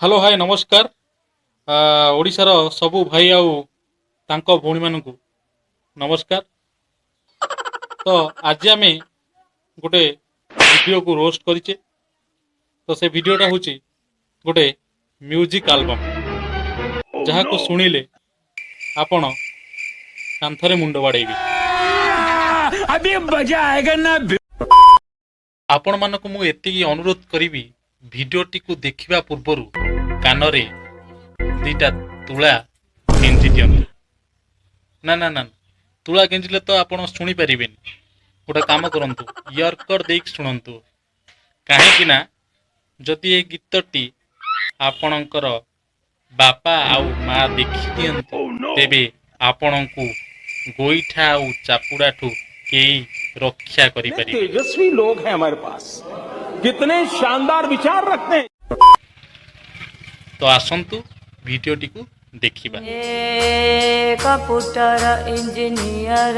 Hello hi नमस्कार। ओडिशार सबू भाई आउ तांको भौणी मानकु नमस्कार। तो आज आम गोटे वीडियो को रोस्ट करिचे। तो से वीडियोटा हूँ गोटे म्यूजिक एल्बम जहाँ को सुनिले आपण कांथरे मुंड बाड़ेबे। अभी मजा आएगा ना। आपण मानक मु एतिकी अनुरोध करिवि वीडियोटी को देखिबा पूर्वरु कानरे दीटा तुला गेंजी दियंतु। ना ना ना तुला गेंजिले तो आपण शुणी पारिबेनी। गोटे काम करंतु इयरकड देख शुणंतु काहेकि ना जदि ए गीतटी आपणकर बापा आउ माँ देखि दियंतु तेबे आपणकु गोईठा आउ चापुड़ाठू केई रक्षा करि पारिबे। तेजस्वी लोग हैं हमारे पास, कितने शानदार विचार रखते हैं। तो आसंतु वीडियोटी को देखिबा। कंप्यूटर इंजीनियर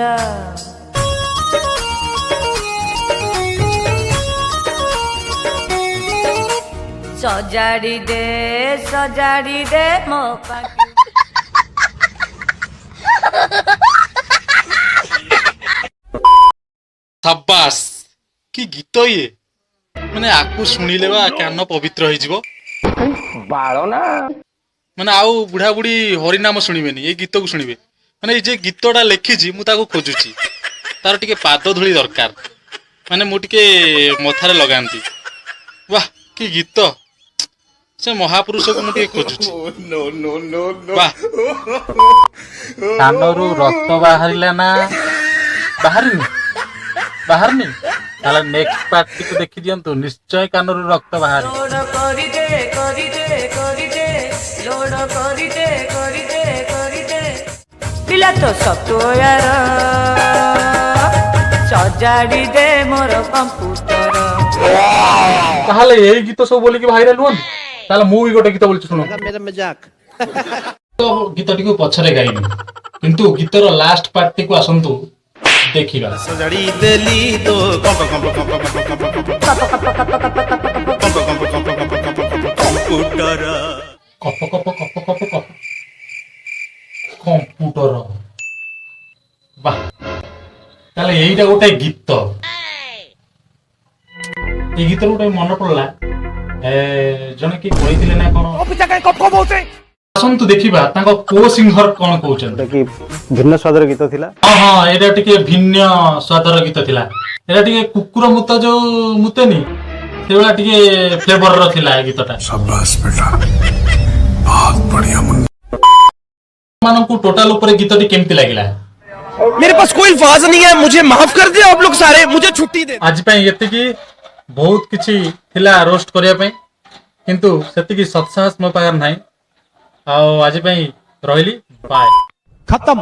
सजाड़ी दे मो पाटी। शाबाश कि गीत ये माने आकु सुनिले बा कान पवित्र होई जिवो। बाड़ो ना माने आउ बुढ़ा बुढ़ी हरि नाम सुनिबेनी ए गीत को सुनिबे। माने ए जे गीतटा लिखिछि मु ताको खोजुछि तार टिके पाद धुली दरकार। माने मु टिके मथारे लगांती। वाह कि गीत से महापुरुष को मु टिके खोजुछि। No no no no. वाह कानरू रक्त बाहरिला ना बाहरिनी बाहरनी ताला नेक्स्ट पार्ट को देखि दियंतु निश्चय कानरू रक्त बाहर। लोड करी दे पिला तो सॉफ्टवेयर सजाड़ी दे मोर कंप्यूटर। ताहले एई गीत सब बोली कि भाइराल हुन ताहले मु भी गोटे गीत बोलछि सुनो। मेरा मजाक तो गीतटी को पछरे गाइनी किंतु गीतर लास्ट पार्ट को आसंतु देखिबा। सजाड़ी देली तो computer cup cup cup cup cup computer. वाह ताले एइटा गोटे गीत। ए गीतर गोटे मन पड़ला जने कि कहिथिले ना कोन ऑफिसर का कप बोलते आसंतु देखिबा तांको को सिंगर कोन कहउछन। कि भिन्न स्वादर गीत थिला। हां हां एटा टिके भिन्न स्वादर गीत थिला। एटा टिके कुकुर मुत जो मुतेनी सेबला टिके फ्लेवर र थिला ए गीतटा। शाबाश बेटा बहुत बढ़िया मुन्ना। मानकु टोटल ऊपर गीतटी केमति लागिला? मेरे पास कोई अल्फाज नहीं है, मुझे माफ कर दे आप लोग सारे, मुझे छुट्टी दे। आज पई एतिकी बहुत किछि थिला रोस्ट करिया पई किंतु सेतिकी सत्साहस मो पाखर नाही। आ आज पई रहिली बाय खत्म।